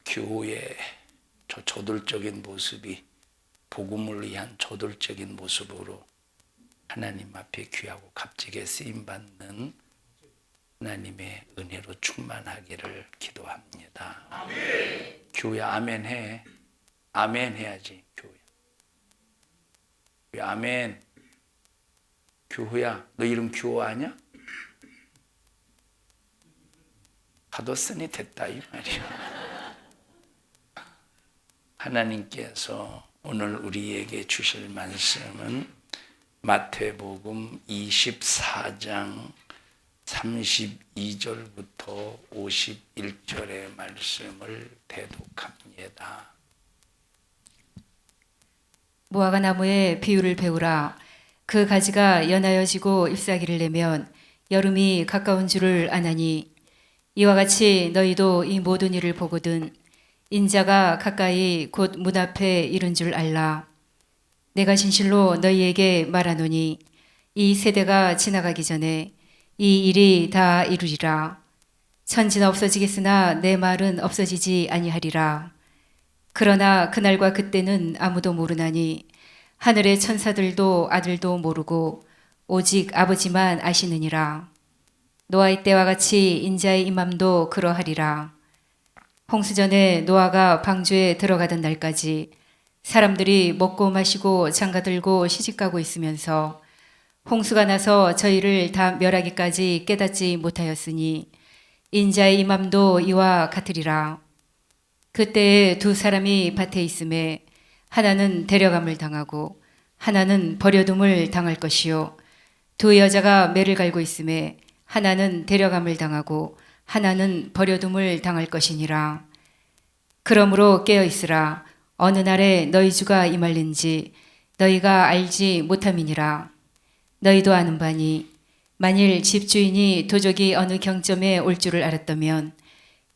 교회의 저돌적인 모습이 복음을 위한 저돌적인 모습으로 하나님 앞에 귀하고 값지게 쓰임받는 하나님의 은혜로 충만하기를 기도합니다. 아멘. 교회 아멘 해. 아멘 해야지. 교회 아멘. 교회야, 너 이름 교호 아니야? 가뒀으니 됐다 이 말이야. 하나님께서 오늘 우리에게 주실 말씀은 마태복음 24장 32절부터 51절의 말씀을 대독합니다. 무화과 나무의 비유를 배우라. 그 가지가 연하여지고 잎사귀를 내면 여름이 가까운 줄을 아나니 이와 같이 너희도 이 모든 일을 보거든 인자가 가까이 곧 문 앞에 이른 줄 알라. 내가 진실로 너희에게 말하노니 이 세대가 지나가기 전에 이 일이 다 이루리라. 천지는 없어지겠으나 내 말은 없어지지 아니하리라. 그러나 그날과 그때는 아무도 모르나니 하늘의 천사들도 아들도 모르고 오직 아버지만 아시느니라. 노아의 때와 같이 인자의 임함도 그러하리라. 홍수전에 노아가 방주에 들어가던 날까지 사람들이 먹고 마시고 장가들고 시집가고 있으면서 홍수가 나서 저희를 다 멸하기까지 깨닫지 못하였으니 인자의 임함도 이와 같으리라. 그때에 두 사람이 밭에 있음에 하나는 데려감을 당하고 하나는 버려둠을 당할 것이요 두 여자가 매를 갈고 있음에 하나는 데려감을 당하고 하나는 버려둠을 당할 것이니라. 그러므로 깨어 있으라. 어느 날에 너희 주가 임할는지 너희가 알지 못함이니라. 너희도 아는 바니 만일 집주인이 도적이 어느 경점에 올 줄을 알았다면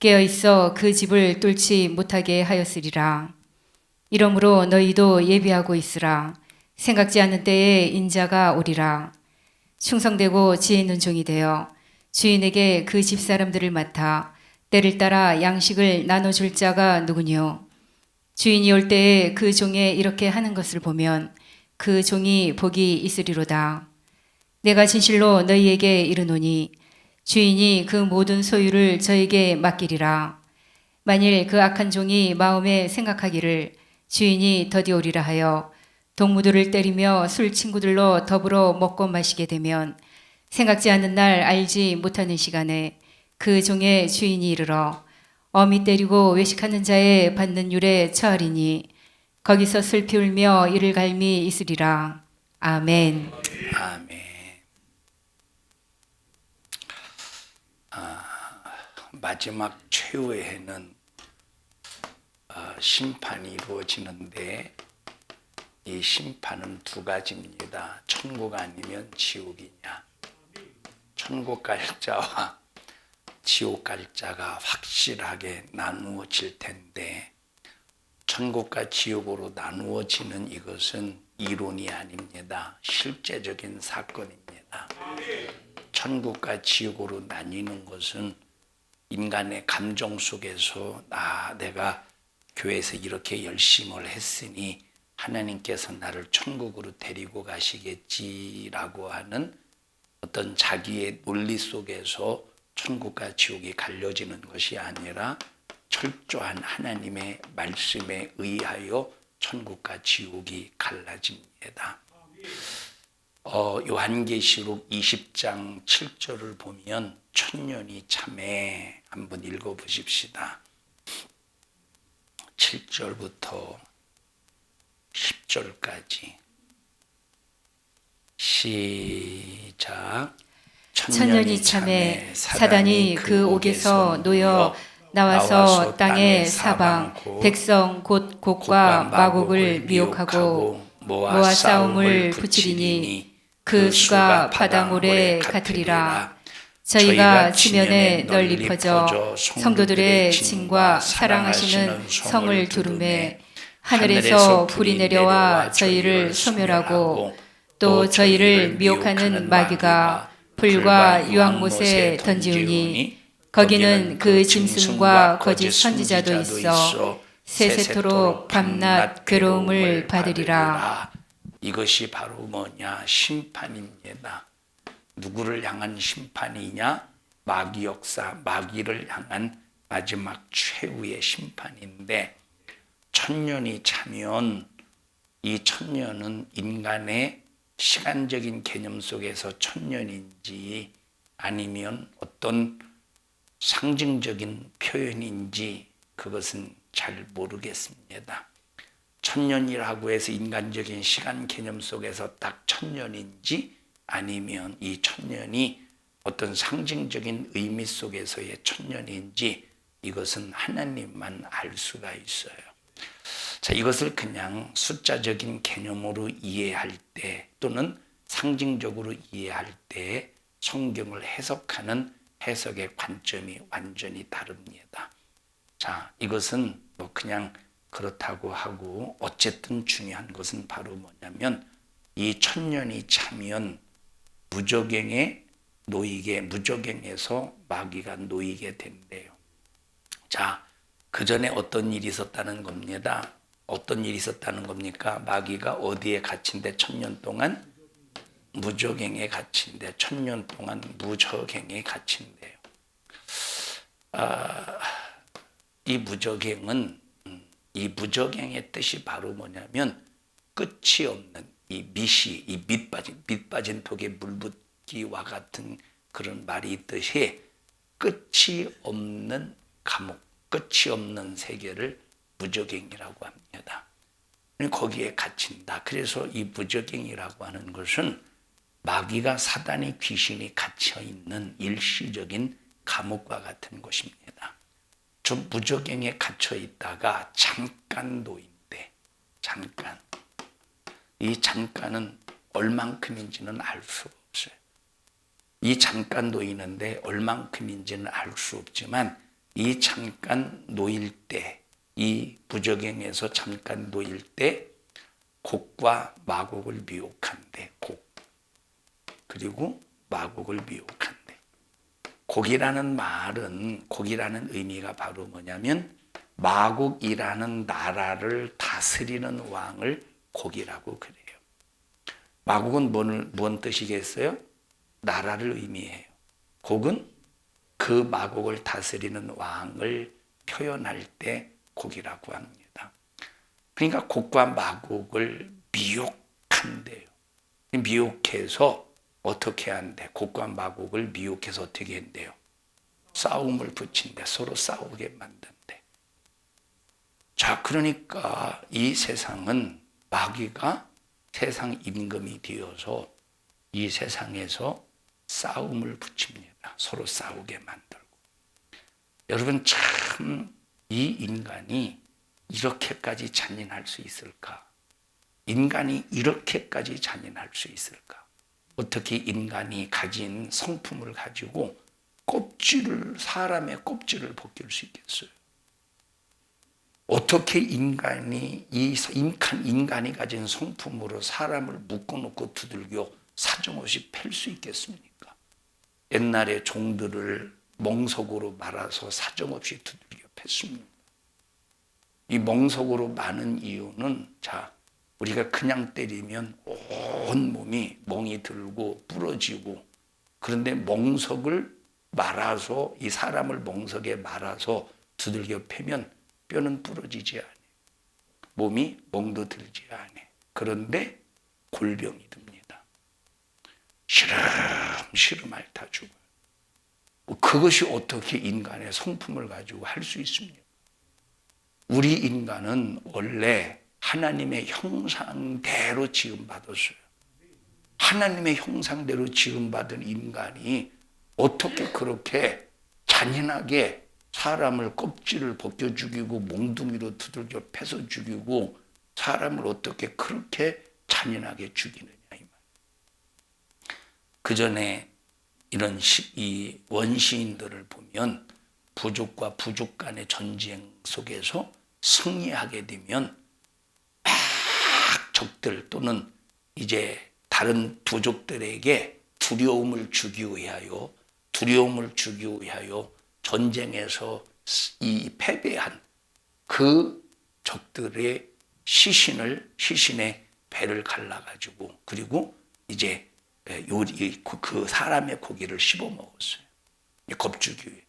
깨어 있어 그 집을 뚫지 못하게 하였으리라. 이러므로 너희도 예비하고 있으라. 생각지 않은 때에 인자가 오리라. 충성되고 지혜 있는 종이 되어 주인에게 그 집사람들을 맡아 때를 따라 양식을 나눠줄 자가 누구뇨? 주인이 올 때에 그 종에 이렇게 하는 것을 보면 그 종이 복이 있으리로다. 내가 진실로 너희에게 이르노니 주인이 그 모든 소유를 저에게 맡기리라. 만일 그 악한 종이 마음에 생각하기를 주인이 더디 오리라 하여 동무들을 때리며 술 친구들로 더불어 먹고 마시게 되면 생각지 않는 날 알지 못하는 시간에 그 종의 주인이 이르러 어미 때리고 외식하는 자의 받는 율에 처하리니 거기서 슬피 울며 이를 갈미 있으리라. 아멘. 아멘. 마지막 최후의 해는 심판이 이루어지는데 이 심판은 두 가지입니다. 천국 아니면 지옥이냐. 천국 갈 자와 지옥 갈 자가 확실하게 나누어질 텐데 천국과 지옥으로 나누어지는 이것은 이론이 아닙니다. 실제적인 사건입니다. 천국과 지옥으로 나뉘는 것은 인간의 감정 속에서 내가 교회에서 이렇게 열심을 했으니 하나님께서 나를 천국으로 데리고 가시겠지라고 하는 어떤 자기의 논리 속에서 천국과 지옥이 갈려지는 것이 아니라 철저한 하나님의 말씀에 의하여 천국과 지옥이 갈라집니다. 요한계시록 20장 7절을 보면 천년이 참에 한번 읽어보십시다. 7절부터 10절까지 시작. 천년이 참에 사단이 그 옥에서 놓여 나와서 땅의 사방 백성 곧 곡과 마곡을 미혹하고 모아 싸움을 붙이리니 그 수가 바다물에 같으리라. 저희가 지면에 널리 퍼져 성도들의 징과 사랑하시는 성을 두루매 하늘에서 불이 내려와 저희를 소멸하고 또 저희를 미혹하는 마귀가 불과 유황못에 던지우니 거기는 그 짐승과 거짓 선지자도 있어 세세토록 밤낮 괴로움을 받으리라. 이것이 바로 뭐냐? 심판입니다. 누구를 향한 심판이냐? 마귀 역사, 마귀를 향한 마지막 최후의 심판인데, 천년이 차면 이 천년은 인간의 시간적인 개념 속에서 천년인지 아니면 어떤 상징적인 표현인지 그것은 잘 모르겠습니다. 천년이라고 해서 인간적인 시간 개념 속에서 딱 천년인지 아니면 이 천년이 어떤 상징적인 의미 속에서의 천년인지 이것은 하나님만 알 수가 있어요. 자, 이것을 그냥 숫자적인 개념으로 이해할 때 또는 상징적으로 이해할 때 성경을 해석하는 해석의 관점이 완전히 다릅니다. 자, 이것은 뭐 그냥 그렇다고 하고 어쨌든 중요한 것은 바로 뭐냐면 이 천년이 차면 무저갱에 놓이게, 무저갱에서 마귀가 놓이게 된대요. 자, 그 전에 어떤 일이 있었다는 겁니다. 어떤 일이 있었다는 겁니까? 마귀가 어디에 갇힌데 천년 동안? 무저갱에 갇힌데 천년 동안 무저갱에 갇힌대요. 이 무저갱은 이 무저갱의 뜻이 바로 뭐냐면 끝이 없는 이 밑이 이 밑빠진 독에 물붓기와 같은 그런 말이 있듯이 끝이 없는 감옥, 끝이 없는 세계를 무저갱이라고 합니다. 거기에 갇힌다. 그래서 이 무저갱이라고 하는 것은 마귀가 사단의 귀신이 갇혀 있는 일시적인 감옥과 같은 것입니다. 저 무저갱에 갇혀 있다가 잠깐 놓인대. 잠깐. 이 잠깐은 얼만큼인지는 알 수가 없어요. 이 잠깐 놓이는데 얼만큼인지는 알 수 없지만 이 잠깐 놓일 때, 이 무저갱에서 잠깐 놓일 때 곡과 마곡을 미혹한대. 곡. 그리고 마곡을 미혹한대. 곡이라는 말은, 곡이라는 의미가 바로 뭐냐면 마곡이라는 나라를 다스리는 왕을 곡이라고 그래요. 마곡은 뭔 뜻이겠어요? 나라를 의미해요. 곡은 그 마곡을 다스리는 왕을 표현할 때 곡이라고 합니다. 그러니까 곡과 마곡을 미혹한대요. 미혹해서 어떻게 한대? 곡과 마곡을 미혹해서 어떻게 한대요? 싸움을 붙인대. 서로 싸우게 만든대. 자, 그러니까 이 세상은 마귀가 세상 임금이 되어서 이 세상에서 싸움을 붙입니다. 서로 싸우게 만들고. 여러분, 참 이 인간이 이렇게까지 잔인할 수 있을까? 인간이 이렇게까지 잔인할 수 있을까? 어떻게 인간이 가진 성품을 가지고 사람의 껍질을 벗길 수 있겠어요? 어떻게 인간이 인간이 가진 성품으로 사람을 묶어놓고 두들겨 사정없이 팰 수 있겠습니까? 옛날에 종들을 멍석으로 말아서 사정없이 두들겨 팼습니다. 이 멍석으로 마는 이유는, 자, 우리가 그냥 때리면 온 몸이 멍이 들고 부러지고, 그런데 멍석을 말아서, 이 사람을 멍석에 말아서 두들겨 패면 뼈는 부러지지 않아요. 몸이 멍도 들지 않아요. 그런데 골병이 듭니다. 시름 앓다 죽어요. 그것이 어떻게 인간의 성품을 가지고 할 수 있습니까? 우리 인간은 원래 하나님의 형상대로 지음받았어요. 하나님의 형상대로 지음받은 인간이 어떻게 그렇게 잔인하게 사람을 껍질을 벗겨 죽이고 몽둥이로 두들겨 패서 죽이고 사람을 어떻게 그렇게 잔인하게 죽이느냐 이 말. 그 전에 이런 이 원시인들을 보면 부족과 부족 간의 전쟁 속에서 승리하게 되면 막 적들 또는 이제 다른 부족들에게 두려움을 주기 위하여 전쟁에서 이 패배한 그 적들의 시신의 배를 갈라가지고 그리고 이제 그 사람의 고기를 씹어 먹었어요. 겁주기 위해.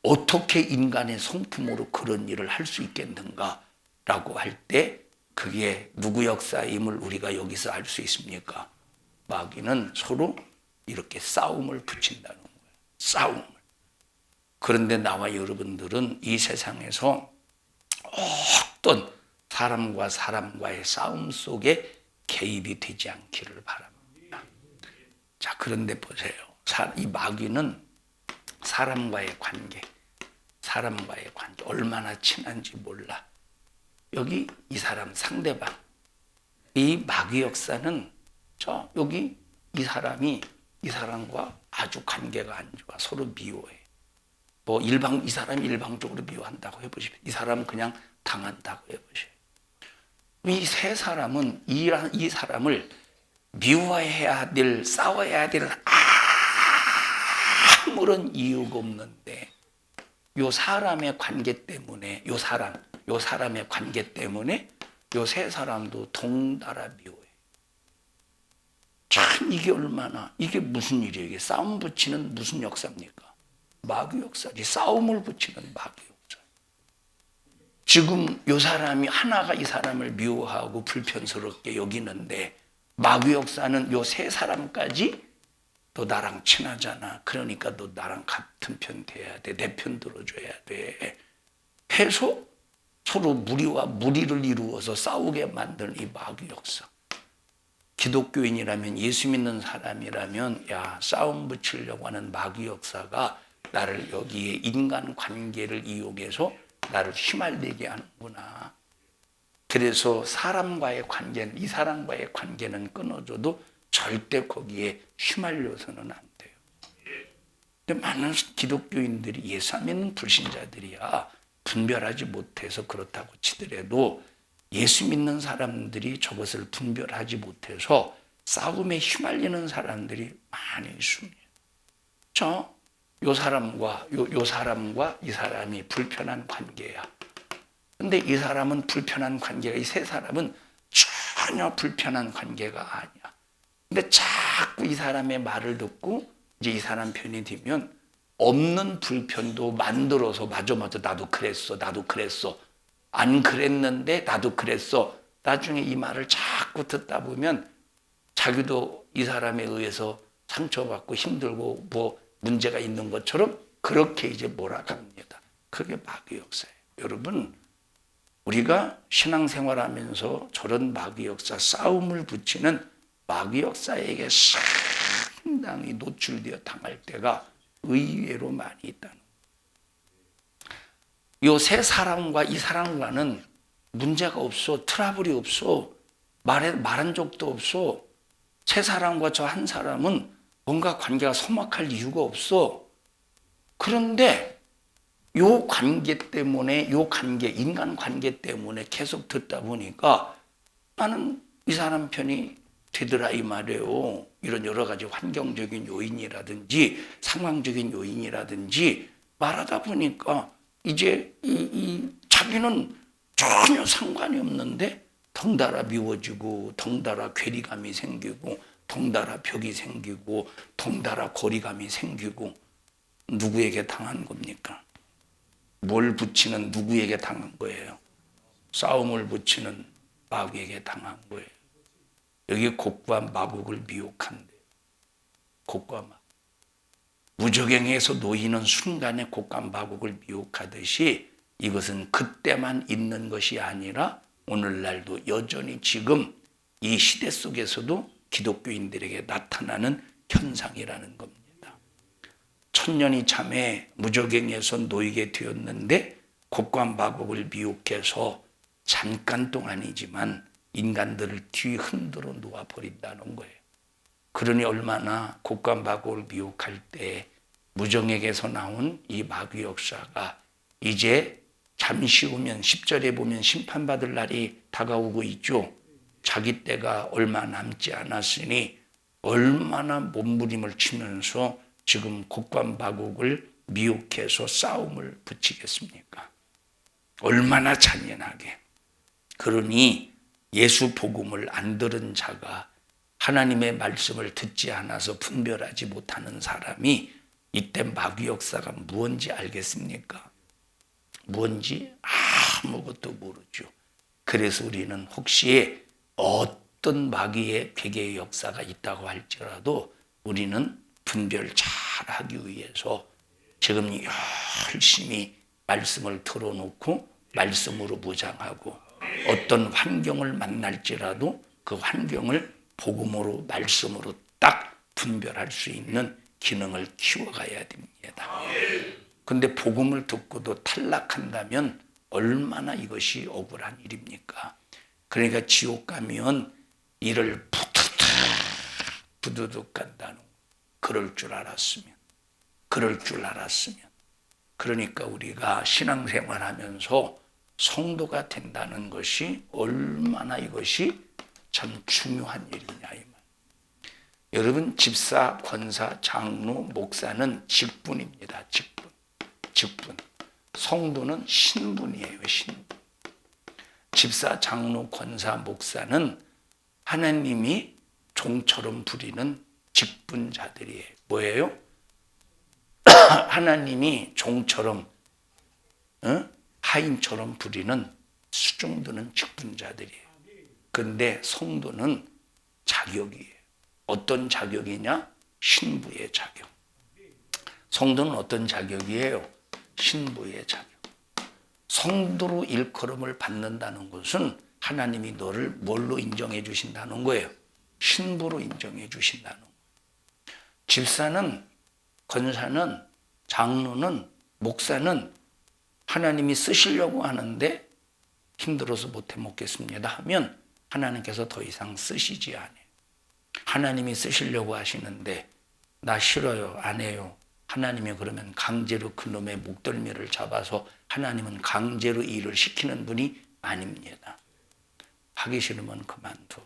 어떻게 인간의 성품으로 그런 일을 할 수 있겠는가라고 할 때 그게 누구 역사임을 우리가 여기서 알 수 있습니까? 마귀는 서로 이렇게 싸움을 붙인다는 거예요. 싸움을. 그런데 나와 여러분들은 이 세상에서 어떤 사람과 사람과의 싸움 속에 개입이 되지 않기를 바랍니다. 자, 그런데 보세요. 이 마귀는 사람과의 관계 얼마나 친한지 몰라. 여기 이 사람 상대방, 이 마귀 역사는 여기 이 사람과 아주 관계가 안 좋아. 서로 미워해. 이 사람이 일방적으로 미워한다고 해보십시오. 이 사람은 그냥 당한다고 해보십시오. 이 세 사람은 이 사람을 미워해야 될, 싸워야 될 아무런 이유가 없는데 요 사람의 관계 때문에 요 사람의 관계 때문에 요 세 사람도 동달아 미워해. 참 이게 무슨 일이에요? 이게 싸움 붙이는 무슨 역사입니까? 마귀 역사지. 싸움을 붙이는 마귀 역사. 지금 요 사람이 하나가 이 사람을 미워하고 불편스럽게 여기는데 마귀 역사는 요 세 사람까지 너 나랑 친하잖아. 그러니까 너 나랑 같은 편 돼야 돼. 내 편 들어줘야 돼. 해서 서로 무리와 무리를 이루어서 싸우게 만드는 이 마귀 역사. 기독교인이라면, 예수 믿는 사람이라면 싸움 붙이려고 하는 마귀 역사가 나를 여기에 인간 관계를 이용해서 나를 휘말리게 하는구나. 그래서 이 사람과의 관계는 끊어줘도 절대 거기에 휘말려서는 안 돼요. 근데 많은 기독교인들이 예수 안 믿는 불신자들이야 분별하지 못해서 그렇다고 치더라도 예수 믿는 사람들이 저것을 분별하지 못해서 싸움에 휘말리는 사람들이 많이 있습니다. 요 사람과 이 사람이 불편한 관계야. 근데 이 사람은 불편한 관계가, 이 세 사람은 전혀 불편한 관계가 아니야. 근데 자꾸 이 사람의 말을 듣고 이제 이 사람 편이 되면 없는 불편도 만들어서 맞아 나도 그랬어 안 그랬는데 나도 그랬어. 나중에 이 말을 자꾸 듣다 보면 자기도 이 사람에 의해서 상처받고 힘들고 문제가 있는 것처럼 그렇게 이제 몰아갑니다. 그게 마귀 역사예요. 여러분, 우리가 신앙생활하면서 저런 마귀 역사, 싸움을 붙이는 마귀 역사에게 상당히 노출되어 당할 때가 의외로 많이 있다는 거예요. 요 세 사람과 이 사람과는 문제가 없어. 트러블이 없어. 말한 적도 없어. 세 사람과 저 한 사람은 뭔가 관계가 서먹할 이유가 없어. 그런데 요 관계 때문에, 인간 관계 때문에 계속 듣다 보니까 나는 이 사람 편이 되더라 이 말이에요. 이런 여러 가지 환경적인 요인이라든지 상황적인 요인이라든지 말하다 보니까 이제 자기는 전혀 상관이 없는데 덩달아 미워지고 덩달아 괴리감이 생기고 덩달아 벽이 생기고 덩달아 거리감이 생기고. 누구에게 당한 겁니까? 뭘 붙이는 누구에게 당한 거예요? 싸움을 붙이는 마귀에게 당한 거예요. 여기 곡과 마곡을 미혹한대. 곡과 마곡. 무저갱에서 놓이는 순간에 곡과 마곡을 미혹하듯이 이것은 그때만 있는 것이 아니라 오늘날도 여전히 지금 이 시대 속에서도 기독교인들에게 나타나는 현상이라는 겁니다. 천년이 참에 무저갱에서 놓이게 되었는데 곡과 마곡을 미혹해서 잠깐 동안이지만 인간들을 뒤흔들어 놓아버린다는 거예요. 그러니 얼마나 곡과 마곡을 미혹할 때 무정에게서 나온 이 마귀 역사가 이제 잠시 후면 10절에 보면 심판받을 날이 다가오고 있죠. 자기 때가 얼마 남지 않았으니 얼마나 몸부림을 치면서 지금 곡과 마곡을 미혹해서 싸움을 붙이겠습니까? 얼마나 잔인하게. 그러니 예수 복음을 안 들은 자가, 하나님의 말씀을 듣지 않아서 분별하지 못하는 사람이 이때 마귀 역사가 무언지 알겠습니까? 무언지 아무것도 모르죠. 그래서 우리는 혹시 어떤 마귀의 괴계의 역사가 있다고 할지라도 우리는 분별 잘하기 위해서 지금 열심히 말씀을 틀어놓고 말씀으로 무장하고, 어떤 환경을 만날지라도 그 환경을 복음으로 말씀으로 딱 분별할 수 있는 기능을 키워가야 됩니다. 근데 복음을 듣고도 탈락한다면 얼마나 이것이 억울한 일입니까? 그러니까 지옥 가면 이를 부두둑 간다는, 그럴 줄 알았으면. 그러니까 우리가 신앙생활하면서 성도가 된다는 것이 얼마나 이것이 참 중요한 일이냐 이 말. 여러분, 집사, 권사, 장로, 목사는 직분입니다. 직분. 성도는 신분이에요. 신분. 집사, 장로, 권사, 목사는 하나님이 종처럼 부리는 직분자들이에요. 뭐예요? 하나님이 종처럼, 하인처럼 부리는 수종드는 직분자들이에요. 근데 성도는 자격이에요. 어떤 자격이냐? 신부의 자격. 성도는 어떤 자격이에요? 신부의 자격. 성도로 일컬음을 받는다는 것은 하나님이 너를 뭘로 인정해 주신다는 거예요? 신부로 인정해 주신다는 거예요. 집사는, 권사는, 장로는, 목사는 하나님이 쓰시려고 하는데 힘들어서 못해 먹겠습니다 하면 하나님께서 더 이상 쓰시지 않아요. 하나님이 쓰시려고 하시는데 나 싫어요, 안 해요. 하나님이 그러면 강제로 그놈의 목덜미를 잡아서, 하나님은 강제로 일을 시키는 분이 아닙니다. 하기 싫으면 그만둬.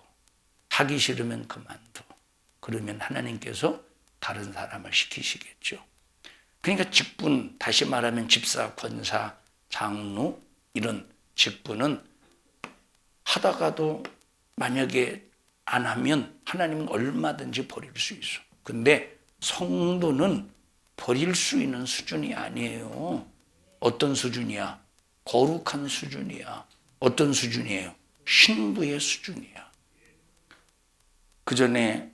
그러면 하나님께서 다른 사람을 시키시겠죠. 그러니까 직분, 다시 말하면 집사, 권사, 장로, 이런 직분은 하다가도 만약에 안 하면 하나님은 얼마든지 버릴 수 있어. 근데 성도는 버릴 수 있는 수준이 아니에요. 어떤 수준이야? 거룩한 수준이야. 어떤 수준이에요? 신부의 수준이야. 그 전에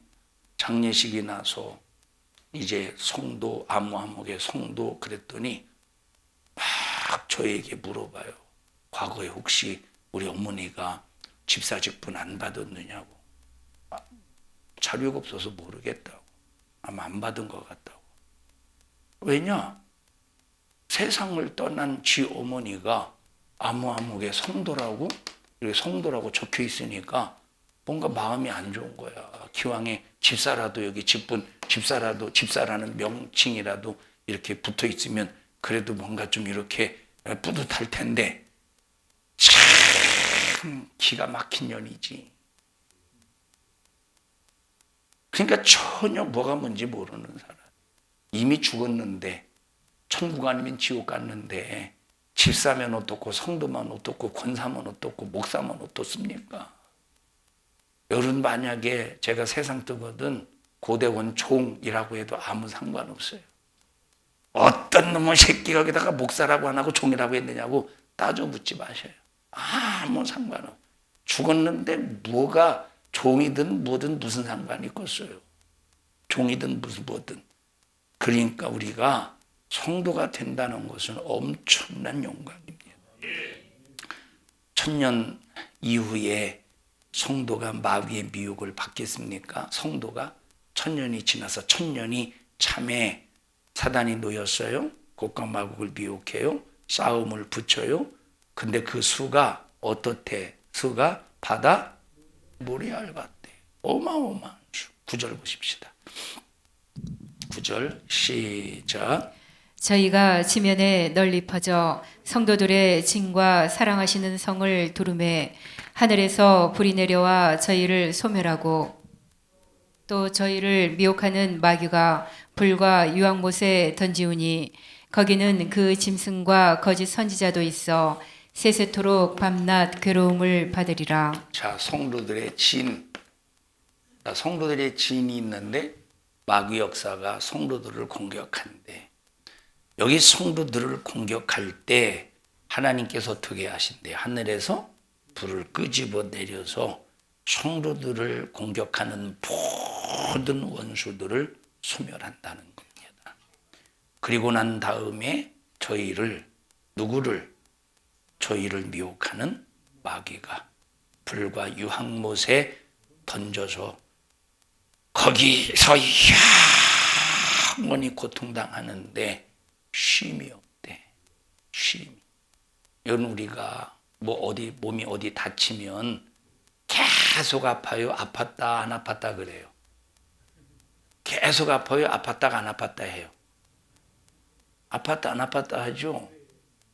장례식이 나서 이제 성도, 암흑의 성도 그랬더니 막 저에게 물어봐요. 과거에 혹시 우리 어머니가 집사 직분 안 받았느냐고. 자료가 없어서 모르겠다고. 아마 안 받은 것 같다고. 왜냐? 세상을 떠난 지 어머니가 암흑의 성도라고, 이렇게 성도라고 적혀 있으니까 뭔가 마음이 안 좋은 거야. 기왕에 집사라도 여기 직분, 집사라는 명칭이라도 이렇게 붙어 있으면 그래도 뭔가 좀 이렇게 뿌듯할 텐데, 참 기가 막힌 년이지. 그러니까 전혀 뭐가 뭔지 모르는 사람. 이미 죽었는데, 천국 아니면 지옥 갔는데, 집사면 어떻고, 성도면 어떻고, 권사면 어떻고, 목사면 어떻습니까? 여러분, 만약에 제가 세상 뜨거든 고대원 종이라고 해도 아무 상관없어요. 어떤 놈의 새끼가 여기다가 목사라고 안 하고 종이라고 했느냐고 따져 묻지 마셔요. 아무 상관없어요. 죽었는데 뭐가 종이든 뭐든 무슨 상관이 있겠어요. 종이든 무슨 뭐든. 그러니까 우리가 성도가 된다는 것은 엄청난 영광입니다. 천년 이후에 성도가 마귀의 미혹을 받겠습니까? 성도가 천년이 지나서, 천년이 참에 사단이 놓였어요. 곡과 마곡을 미혹해요. 싸움을 붙여요. 근데 그 수가 어떻대? 수가 바다 물이 얇았대. 어마어마한 수. 9절 보십시다. 9절 시작. 저희가 지면에 널리 퍼져 성도들의 징과 사랑하시는 성을 두루매 하늘에서 불이 내려와 저희를 소멸하고, 또 저희를 미혹하는 마귀가 불과 유황못에 던지우니 거기는 그 짐승과 거짓 선지자도 있어 세세토록 밤낮 괴로움을 받으리라. 자, 성도들의 진. 자, 성도들의 진이 있는데 마귀 역사가 성도들을 공격한대. 여기 성도들을 공격할 때 하나님께서 어떻게 하신대? 하늘에서 불을 끄집어 내려서 성도들을 공격하는 모든 원수들을 소멸한다는 겁니다. 그리고 난 다음에 저희를 미혹하는 마귀가 불과 유황못에 던져서 거기서 영원히 고통당하는데 쉼이 없대. 쉼이. 이건 우리가 몸이 어디 다치면 계속 아파요. 아팠다 안 아팠다 그래요. 계속 아파요. 아팠다가 안 아팠다 해요. 아팠다 안 아팠다 하죠.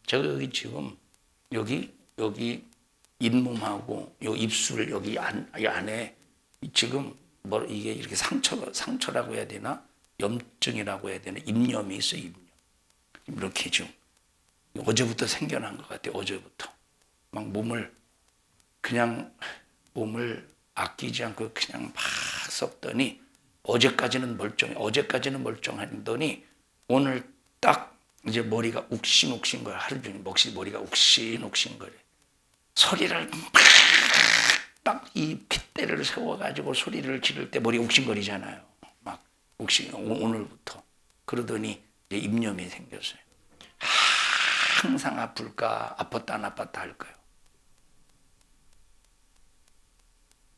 제가 여기 지금 여기 잇몸하고 요 입술 여기 안에 지금 이게 이렇게 상처라고 해야 되나? 염증이라고 해야 되나? 입염이 있어요. 입염. 이렇게 좀 어제부터 생겨난 것 같아요. 어제부터 막 몸을 아끼지 않고 그냥 막 썩더니 어제까지는 멀쩡하더니 오늘 딱 이제 머리가 욱신욱신 거야. 하루 종일 머리가 욱신욱신 거래. 소리를 딱 이 핏대를 세워가지고 소리를 지를 때 머리 욱신거리잖아요. 막 오늘부터 그러더니 이제 입염이 생겼어요. 항상 아플까? 아팠다 안 아팠다 할까요?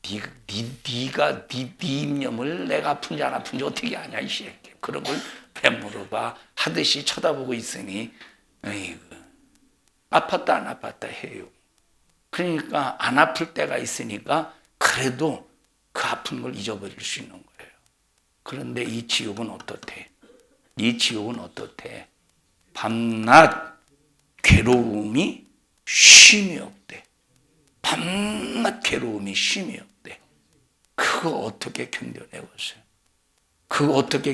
네가 네 입염을 내가 아픈지 안 아픈지 어떻게 아냐 이 새끼. 그런 걸 왜 물어봐. 하듯이 쳐다보고 있으니 에이구, 아팠다 안 아팠다 해요. 그러니까 안 아플 때가 있으니까 그래도 그 아픈 걸 잊어버릴 수 있는 거예요. 그런데 이 지옥은 어떻대? 밤낮 괴로움이 쉼이 없대. 밤낮 괴로움이 쉼이 없대. 그거 어떻게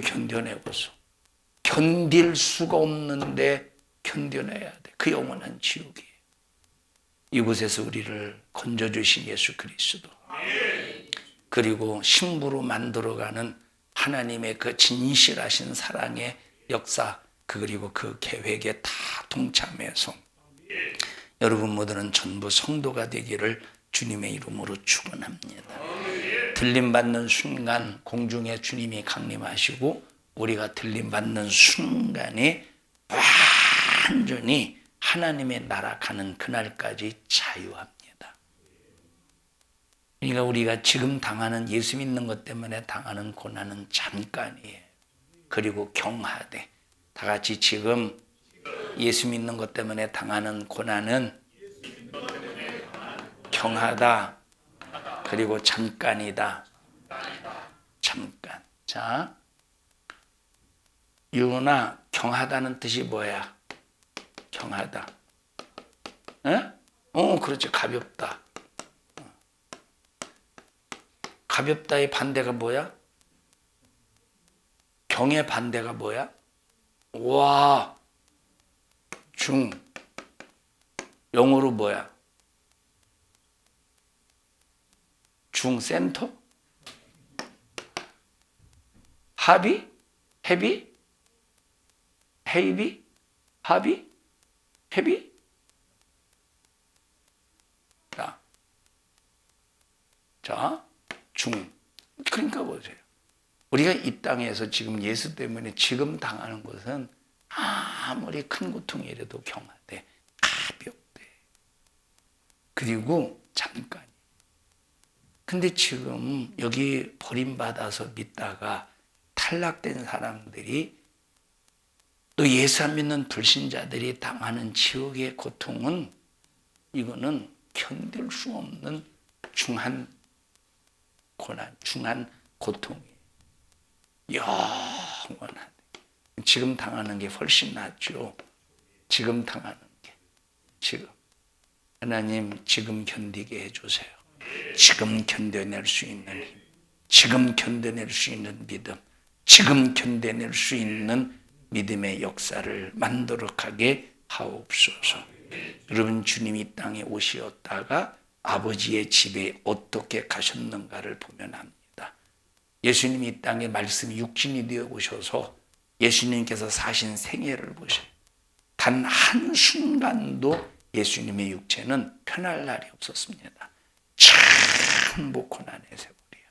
견뎌내겠어요? 견딜 수가 없는데 견뎌내야 돼. 그 영원한 지옥이에요. 이곳에서 우리를 건져주신 예수 그리스도, 그리고 신부로 만들어가는 하나님의 그 진실하신 사랑의 역사, 그리고 그 계획에 다 동참해서 여러분 모두는 전부 성도가 되기를 주님의 이름으로 축원합니다. 들림받는 순간 공중에 주님이 강림하시고 우리가 들림받는 순간에 완전히 하나님의 나라 가는 그날까지 자유합니다. 그러니까 우리가 지금 당하는 예수 믿는 것 때문에 당하는 고난은 잠깐이에요. 그리고 경하되 다 같이 지금 예수 믿는 것 때문에 당하는 고난은 경하다. 그리고 잠깐이다. 잠깐. 자, 유나 경하다는 뜻이 뭐야? 경하다. 에? 그렇지. 가볍다. 가볍다의 반대가 뭐야? 경의 반대가 뭐야? 와, 중. 영어로 뭐야? 중, 센터? 합의? 헤비? 헤이비? 합의? 헤비? 자, 중. 그러니까 보세요. 우리가 이 땅에서 지금 예수 때문에 지금 당하는 것은 아무리 큰 고통이라도 경하되 가볍대. 그리고 잠깐. 근데 지금 여기 버림받아서 믿다가 탈락된 사람들이 또 예수 안 믿는 불신자들이 당하는 지옥의 고통은 이거는 견딜 수 없는 중한 고난, 중한 고통이에요. 영원하대. 지금 당하는 게 훨씬 낫죠. 지금 당하는 게. 지금. 하나님 지금 견디게 해주세요. 지금 견뎌낼 수 있는 힘. 지금 견뎌낼 수 있는 믿음. 지금 견뎌낼 수 있는 믿음의 역사를 만도록 하게 하옵소서. 여러분, 주님이 이 땅에 오시었다가 아버지의 집에 어떻게 가셨는가를 보면 합니다. 예수님이 이 땅에 말씀이 육신이 되어 오셔서 예수님께서 사신 생애를 보세요. 단 한순간도 예수님의 육체는 편할 날이 없었습니다. 전부 고난의 세월이에요.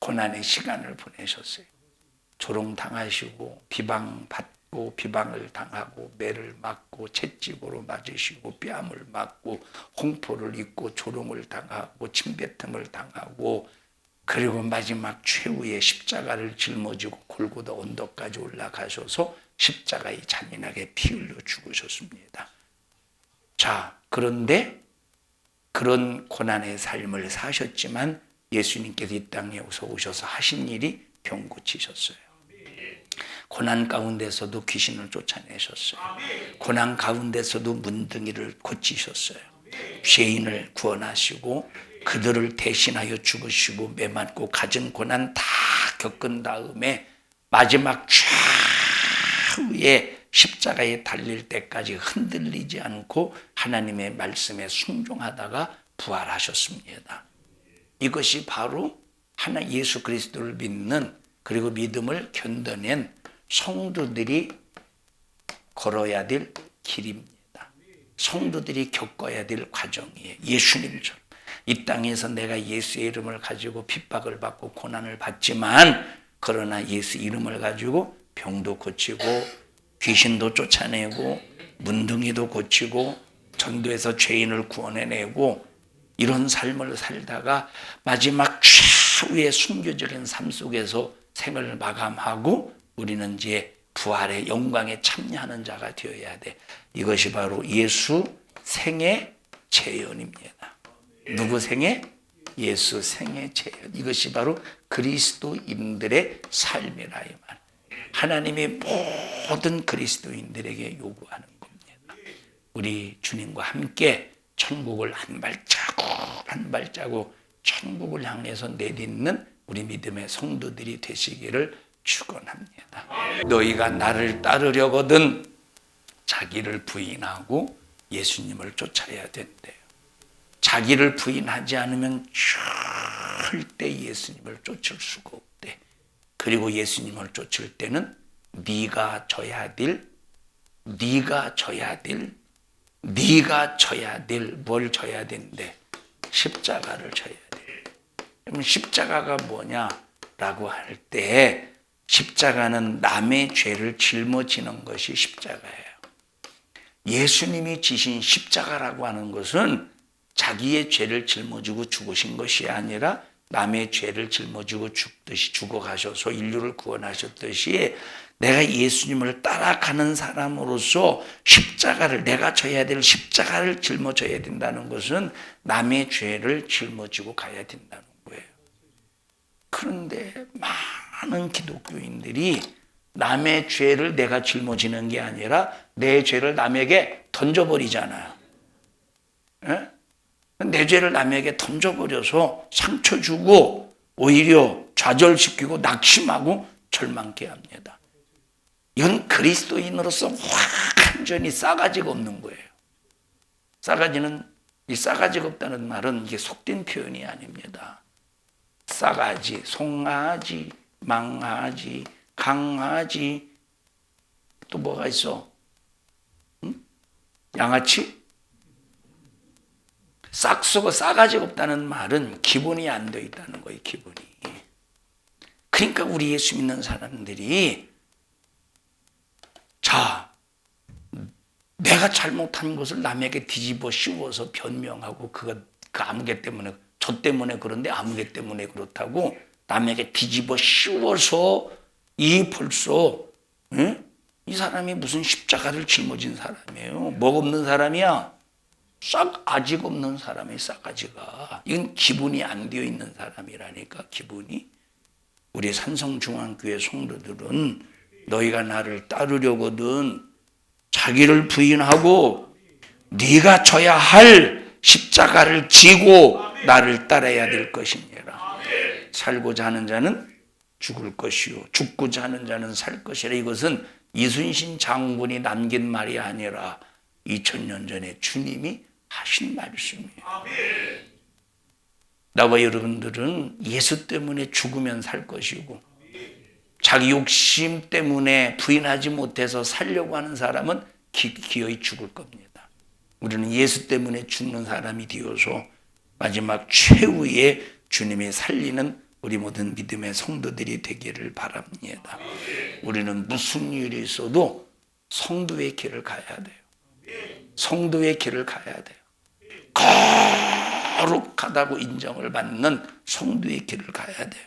고난의 시간을 보내셨어요. 조롱당하시고 비방받고 비방을 당하고 매를 맞고 채찍으로 맞으시고 뺨을 맞고 홍포를 입고 조롱을 당하고 침뱉음을 당하고 그리고 마지막 최후의 십자가를 짊어지고 골고다 언덕까지 올라가셔서 십자가에 잔인하게 피 흘려 죽으셨습니다. 자, 그런데 그런 고난의 삶을 사셨지만 예수님께서 이 땅에 오셔서 하신 일이 병 고치셨어요. 고난 가운데서도 귀신을 쫓아내셨어요. 고난 가운데서도 문둥이를 고치셨어요. 죄인을 구원하시고 그들을 대신하여 죽으시고 매맞고 가진 고난 다 겪은 다음에 마지막 최후의 십자가에 달릴 때까지 흔들리지 않고 하나님의 말씀에 순종하다가 부활하셨습니다. 이것이 바로 하나 예수 그리스도를 믿는 그리고 믿음을 견뎌낸 성도들이 걸어야 될 길입니다. 성도들이 겪어야 될 과정이에요. 예수님처럼 이 땅에서 내가 예수의 이름을 가지고 핍박을 받고 고난을 받지만 그러나 예수 이름을 가지고 병도 고치고 귀신도 쫓아내고 문둥이도 고치고 전도에서 죄인을 구원해내고 이런 삶을 살다가 마지막 최후의 순교적인 삶 속에서 생을 마감하고 우리는 이제 부활의 영광에 참여하는 자가 되어야 돼. 이것이 바로 예수 생애 재현입니다. 누구 생애? 예수 생애 재현. 이것이 바로 그리스도인들의 삶이라 이 말. 하나님이 모든 그리스도인들에게 요구하는 겁니다. 우리 주님과 함께 천국을 한 발자국 한 발자국 천국을 향해서 내딛는 우리 믿음의 성도들이 되시기를 축원합니다. 너희가 나를 따르려거든 자기를 부인하고 예수님을 쫓아야 된대요. 자기를 부인하지 않으면 절대 예수님을 쫓을 수가 없대. 그리고 예수님을 쫓을 때는 네가 져야 될 뭘 져야 된대? 십자가를 져야 돼. 그럼 십자가가 뭐냐라고 할 때 십자가는 남의 죄를 짊어지는 것이 십자가예요. 예수님이 지신 십자가라고 하는 것은 자기의 죄를 짊어지고 죽으신 것이 아니라 남의 죄를 짊어지고 죽어가셔서 인류를 구원하셨듯이 내가 예수님을 따라가는 사람으로서 십자가를 내가 져야 될 십자가를 짊어져야 된다는 것은 남의 죄를 짊어지고 가야 된다는 거예요. 그런데 많은 기독교인들이 남의 죄를 내가 짊어지는 게 아니라 내 죄를 남에게 던져버리잖아요. 에? 내 죄를 남에게 던져버려서 상처 주고 오히려 좌절시키고 낙심하고 절망케 합니다. 이건 그리스도인으로서 완전히 싸가지가 없는 거예요. 이 싸가지가 없다는 말은 이게 속된 표현이 아닙니다. 싸가지, 송아지, 망아지, 강아지, 또 뭐가 있어? 응? 양아치? 싹수고 싸가지가 없다는 말은 기본이 안 돼 있다는 거예요. 기본이. 그러니까 우리 예수 믿는 사람들이 자, 내가 잘못한 것을 남에게 뒤집어 씌워서 변명하고 그 아무개 때문에 저 때문에 그런데 아무개 때문에 그렇다고 남에게 뒤집어 씌워서 벌써 이 사람이 무슨 십자가를 짊어진 사람이에요. 뭐 없는 사람이야? 싸가지가 없는 사람이 싸가지가. 이건 기분이 안 되어 있는 사람이라니까. 기분이. 우리 산성중앙교회 성도들은 너희가 나를 따르려거든 자기를 부인하고 네가 져야 할 십자가를 지고 나를 따라야 될 것이니라. 살고자 하는 자는 죽을 것이요 죽고자 하는 자는 살 것이라. 이것은 이순신 장군이 남긴 말이 아니라 2000년 전에 주님이 하신 말씀이에요. 나와 여러분들은 예수 때문에 죽으면 살 것이고, 자기 욕심 때문에 부인하지 못해서 살려고 하는 사람은 기어이 죽을 겁니다. 우리는 예수 때문에 죽는 사람이 되어서 마지막 최후의 주님이 살리는 우리 모든 믿음의 성도들이 되기를 바랍니다. 우리는 무슨 일이 있어도 성도의 길을 가야 돼요. 성도의 길을 가야 돼요. 거룩하다고 인정을 받는 성도의 길을 가야 돼요.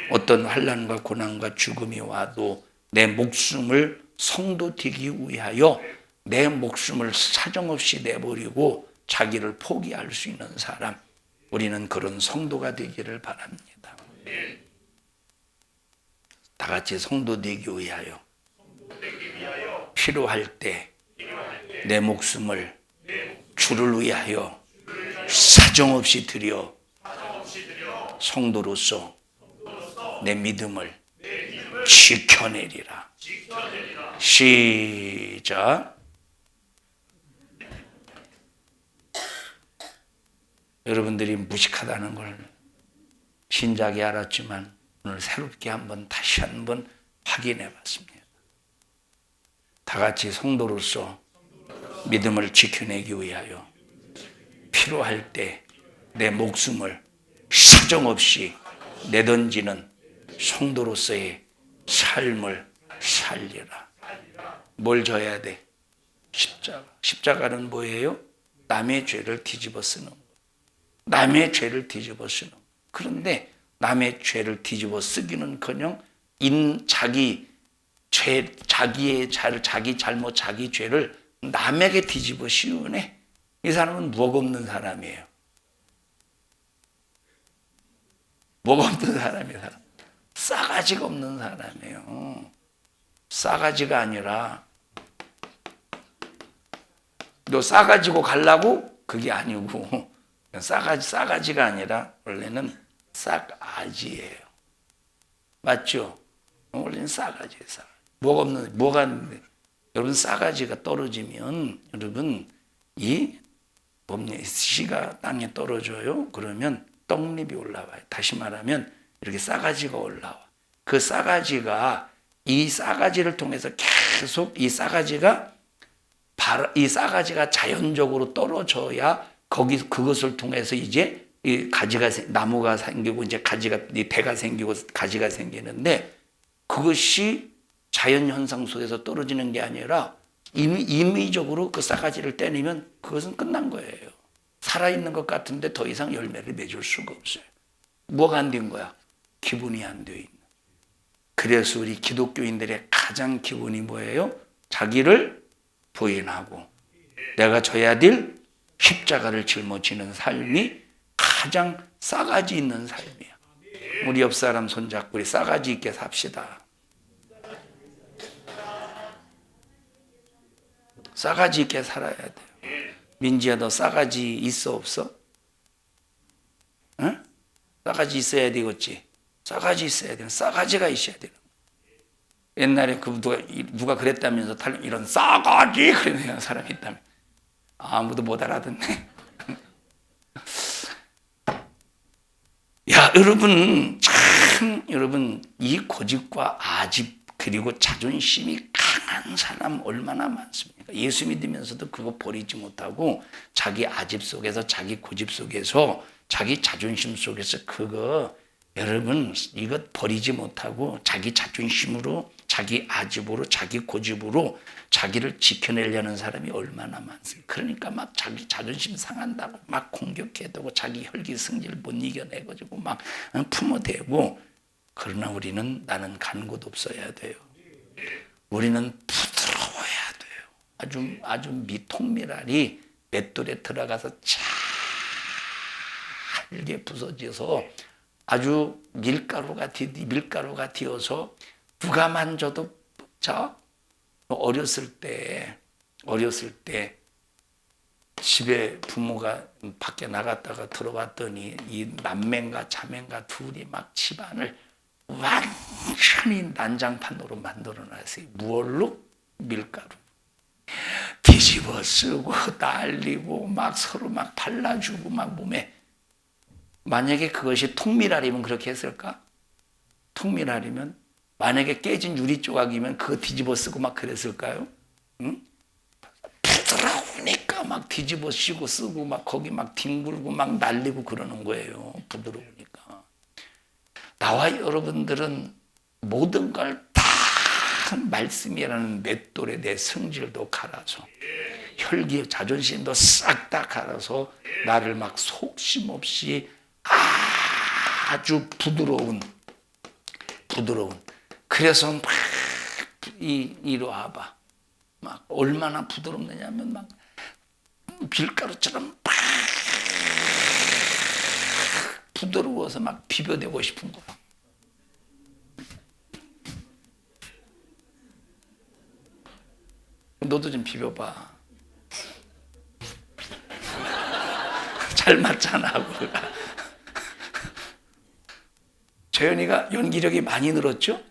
어떤 환난과 고난과 죽음이 와도 내 목숨을 성도 되기 위하여 내 목숨을 사정없이 내버리고 자기를 포기할 수 있는 사람, 우리는 그런 성도가 되기를 바랍니다. 다 같이 성도 되기 위하여 필요할 때 내 목숨을 주를 위하여 사정없이 드려 성도로서 내 믿음을 지켜내리라. 시작. 여러분들이 무식하다는 걸 신작에 알았지만 오늘 새롭게 다시 한번 확인해 봤습니다. 다 같이 성도로서 믿음을 지켜내기 위하여 필요할 때 내 목숨을 사정없이 내던지는 성도로서의 삶을 살리라. 뭘 져야 돼? 십자가. 십자가는 뭐예요? 남의 죄를 뒤집어 쓰는 거. 남의 죄를 뒤집어 쓰는 거. 그런데 남의 죄를 뒤집어 쓰기는커녕 자기의 자기 잘못, 자기 죄를 남에게 뒤집어 씌우네. 이 사람은 뭐가 없는 사람이에요. 뭐가 없는 사람이에요. 싸가지가 없는 사람이에요. 싸가지가 아니라 너 싸가지고 가려고? 그게 아니고 싸가지가 아니라 원래는 싹아지예요. 맞죠? 원래는 싸가지예요. 뭐가 없는데 여러분 싸가지가 떨어지면 여러분 씨가 땅에 떨어져요. 그러면 떡잎이 올라와요. 다시 말하면 이렇게 싸가지가 올라와. 그 싸가지가 이 싸가지를 통해서 계속 이 싸가지가 자연적으로 떨어져야 그것을 통해서 이제 이 나무가 생기고 이제 대가 생기고 가지가 생기는데 그것이 자연 현상 속에서 떨어지는 게 아니라 임의적으로 그 싸가지를 떼내면 그것은 끝난 거예요. 살아있는 것 같은데 더 이상 열매를 맺을 수가 없어요. 뭐가 안 된 거야? 기본이 안 되어 있는. 그래서 우리 기독교인들의 가장 기본이 뭐예요? 자기를 부인하고 내가 져야 될 십자가를 짊어지는 삶이 가장 싸가지 있는 삶이야. 우리 옆 사람 손잡고 우리 싸가지 있게 삽시다. 싸가지 있게 살아야 돼요. 민지야, 너 싸가지 있어 없어? 응? 싸가지 있어야 되겠지. 싸가지 있어야 돼. 싸가지가 있어야 돼. 옛날에 누가 그랬다면서 이런 싸가지 그러는 사람이 있다면 아무도 못 알아듣네. 야, 여러분 이 고집과 아집 그리고 자존심이 강한 사람 얼마나 많습니까? 예수 믿으면서도 그거 버리지 못하고 자기 아집 속에서 자기 고집 속에서 자기 자존심 속에서 여러분 이것 버리지 못하고 자기 자존심으로 자기 아집으로 자기 고집으로 자기를 지켜내려는 사람이 얼마나 많습니까? 그러니까 막 자기 자존심 상한다고 막 공격해대고 자기 혈기승리를 못 이겨내가지고 막 품어대고. 그러나 우리는 나는 간 곳 없어야 돼요. 우리는 부드러워야 돼요. 아주 통밀알이 맷돌에 들어가서 잘게 부서져서 아주 밀가루가 되어서 누가 만져도 어렸을 때 집에 부모가 밖에 나갔다가 들어왔더니 이 남매인가 자매인가 둘이 막 집안을 완전히 난장판으로 만들어놨어요. 무얼로? 밀가루. 뒤집어 쓰고 날리고 막 서로 막 발라주고 막 몸에. 만약에 그것이 통밀알이면 그렇게 했을까? 통밀알이면 만약에 깨진 유리 조각이면 그거 뒤집어 쓰고 막 그랬을까요? 응? 부드러우니까 막 뒤집어 쓰고 막 거기 막 뒹굴고 막 날리고 그러는 거예요. 부드러우니까. 나와 여러분들은 모든 걸 다 말씀이라는 맷돌에 내 성질도 갈아서 혈기 자존심도 싹 다 갈아서 나를 막 속심 없이 아주 부드러운 그래서 막 이리 와봐. 막 얼마나 부드럽느냐면 막 밀가루처럼 막 부드러워서 막 비벼대고 싶은 거야. 너도 좀 비벼봐. 잘 맞잖아. 재현이가 연기력이 많이 늘었죠?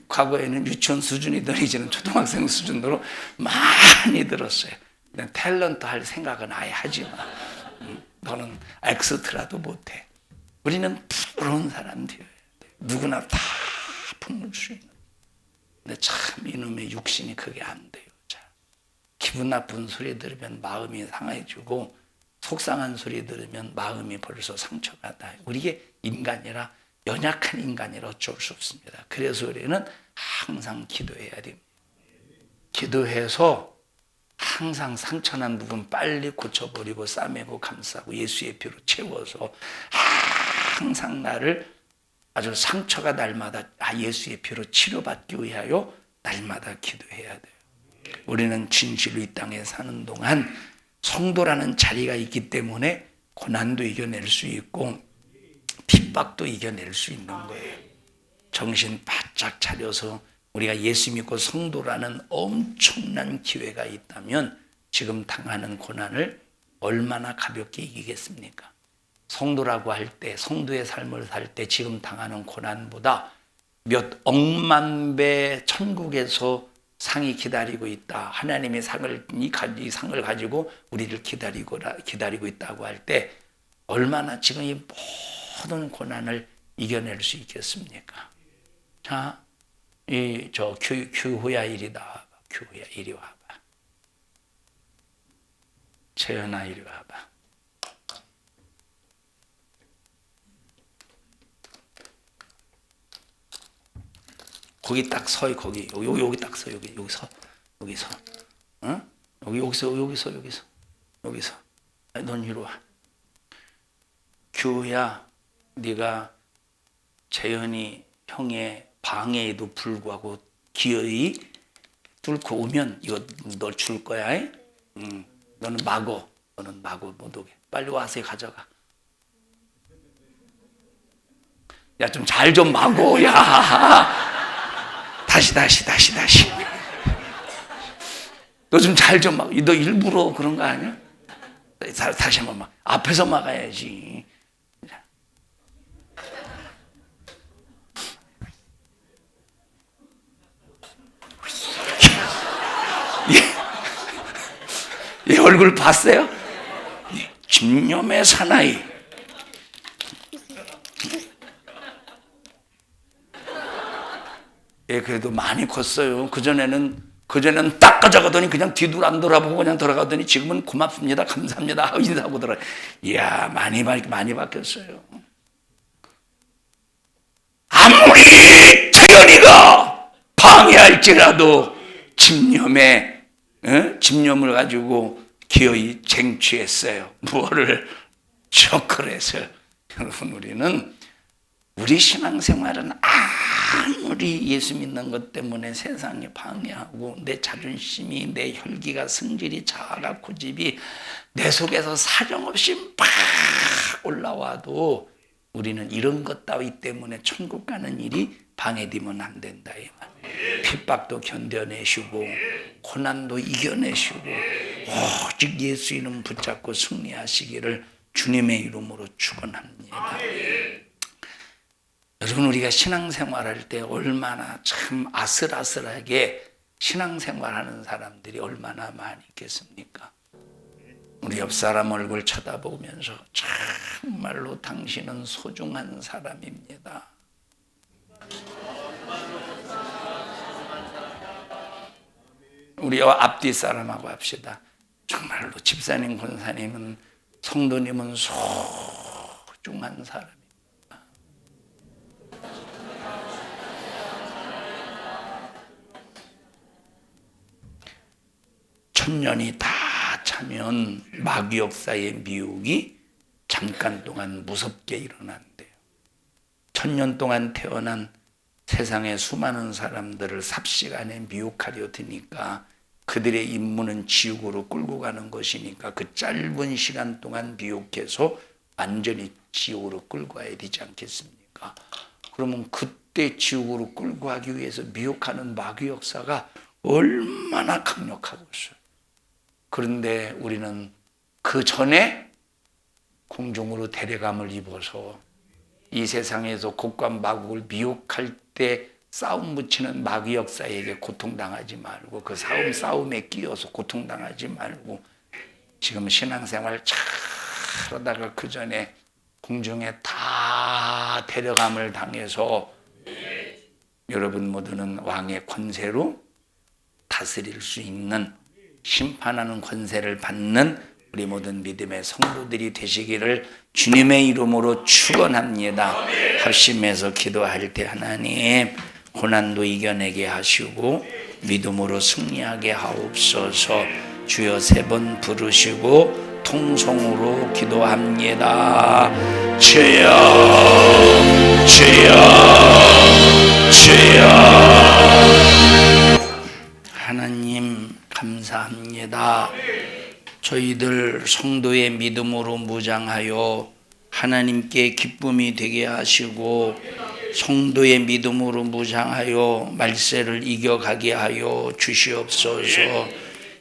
과거에는 유치원 수준이던 이제는 초등학생 수준으로 많이 늘었어요. 탤런트 할 생각은 아예 하지 마. 너는 엑스트라도 못해. 우리는 부러운 사람들이어야 돼. 누구나 다 품을 수 있는. 근데 참 이놈의 육신이 그게 안 돼요. 잘. 기분 나쁜 소리 들으면 마음이 상해지고 속상한 소리 들으면 마음이 벌써 상처가 나요. 우리게 인간이라 연약한 인간이라 어쩔 수 없습니다. 그래서 우리는 항상 기도해야 됩니다. 기도해서 항상 상처난 부분 빨리 고쳐버리고 싸매고 감싸고 예수의 피로 채워서 항상 나를 아주 상처가 날마다 예수의 피로 치료받기 위하여 날마다 기도해야 돼요. 우리는 진실로 이 땅에 사는 동안 성도라는 자리가 있기 때문에 고난도 이겨낼 수 있고 핍박도 이겨낼 수 있는 거예요. 정신 바짝 차려서 우리가 예수 믿고 성도라는 엄청난 기회가 있다면 지금 당하는 고난을 얼마나 가볍게 이기겠습니까? 성도라고 할 때, 성도의 삶을 살 때 지금 당하는 고난보다 몇 억만 배 천국에서 상이 기다리고 있다. 하나님의 이 상을 가지고 우리를 기다리고 있다고 할 때 얼마나 지금 이 모든 고난을 이겨낼 수 있겠습니까? 자, 규호야 이리 나와봐. 규호야 이리 와봐. 재현아 이리 와봐. 거기 딱 서, 거기 여기 딱 서, 여기 서, 응? 여기서. 넌 이리 와. 규호야, 네가 재현이 형의 방해에도 불구하고 기어이 뚫고 오면 이거 널 줄 거야. 너는 마고 못 오게. 빨리 와서 가져가. 야, 좀 잘 좀 마고. 야. 다시. 너 좀 잘 좀 막. 너 일부러 그런 거 아니야? 다시 한번 막. 앞에서 막아야지. 얘 얼굴 봤어요? 집념의 사나이. 예, 그래도 많이 컸어요. 그전에는 딱 가져가더니 그냥 뒤도 안 돌아보고 그냥 들어가더니 지금은 고맙습니다, 감사합니다 인사하고 들어가. 이야, 많이 바뀌었어요. 아무리 재현이가 방해할지라도 집념을 가지고 기어이 쟁취했어요. 무엇을? 초콜릿을. 여러분, 우리 신앙생활은 아무리 예수 믿는 것 때문에 세상에 방해하고 내 자존심이, 내 혈기가, 성질이, 자아가, 고집이 내 속에서 사정없이 막 올라와도 우리는 이런 것 따위 때문에 천국 가는 일이 방해되면 안 된다. 이 말. 핍박도 견뎌내시고 고난도 이겨내시고 오직 예수 이름 붙잡고 승리하시기를 주님의 이름으로 축원합니다. 여러분, 우리가 신앙생활할 때 얼마나 참 아슬아슬하게 신앙생활하는 사람들이 얼마나 많이 있겠습니까? 우리 옆 사람 얼굴 쳐다보면서 정말로 당신은 소중한 사람입니다. 우리 앞뒤 사람하고 합시다. 정말로 집사님, 권사님은, 성도님은 소중한 사람입니다. 천년이 다 차면 마귀 역사의 미혹이 잠깐 동안 무섭게 일어난대요. 천년 동안 태어난 세상의 수많은 사람들을 삽시간에 미혹하려 드니까 그들의 임무는 지옥으로 끌고 가는 것이니까 그 짧은 시간 동안 미혹해서 완전히 지옥으로 끌고 가야 되지 않겠습니까? 그러면 그때 지옥으로 끌고 가기 위해서 미혹하는 마귀 역사가 얼마나 강력하겠어요. 그런데 우리는 그 전에 공중으로 데려감을 입어서 이 세상에서 곡과 마곡을 미혹할 때 싸움 붙이는 마귀 역사에게 고통당하지 말고 그 싸움에 끼어서 고통당하지 말고 지금 신앙생활 잘하다가 그 전에 공중에 다 데려감을 당해서 여러분 모두는 왕의 권세로 다스릴 수 있는 심판하는 권세를 받는 우리 모든 믿음의 성도들이 되시기를 주님의 이름으로 축원합니다. 합심해서 기도할 때 하나님 고난도 이겨내게 하시고 믿음으로 승리하게 하옵소서. 주여 3번 부르시고 통성으로 기도합니다. 주여 주여 주여. 하나님 감사합니다. 저희들 성도의 믿음으로 무장하여 하나님께 기쁨이 되게 하시고 성도의 믿음으로 무장하여 말세를 이겨가게 하여 주시옵소서.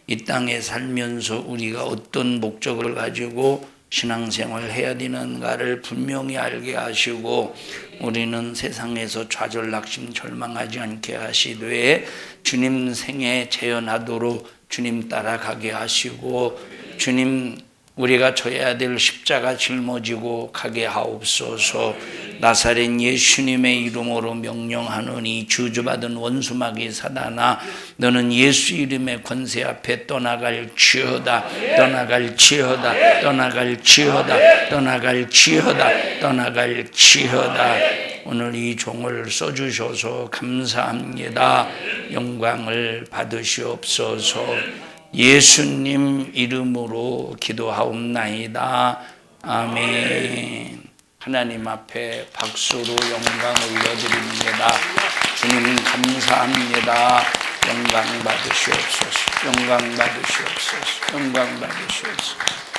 이 땅에 살면서 우리가 어떤 목적을 가지고 신앙생활을 해야 되는가를 분명히 알게 하시고 우리는 세상에서 좌절 낙심 절망하지 않게 하시되 주님 생에 재현하도록 주님 따라가게 하시고 주님 우리가 져야 될 십자가 짊어지고 가게 하옵소서. 나사렛 예수님의 이름으로 명령하노니 저주받은 원수마귀 사단아 너는 예수 이름의 권세 앞에 떠나갈지어다 떠나갈지어다 떠나갈지어다 떠나갈지어다 떠나갈지어다. 오늘 이 종을 써주셔서 감사합니다. 영광을 받으시옵소서. 예수님 이름으로 기도하옵나이다. 아멘. 하나님 앞에 박수로 영광 올려드립니다. 주님 감사합니다. 영광 받으시옵소서. 영광 받으시옵소서. 영광 받으시옵소서.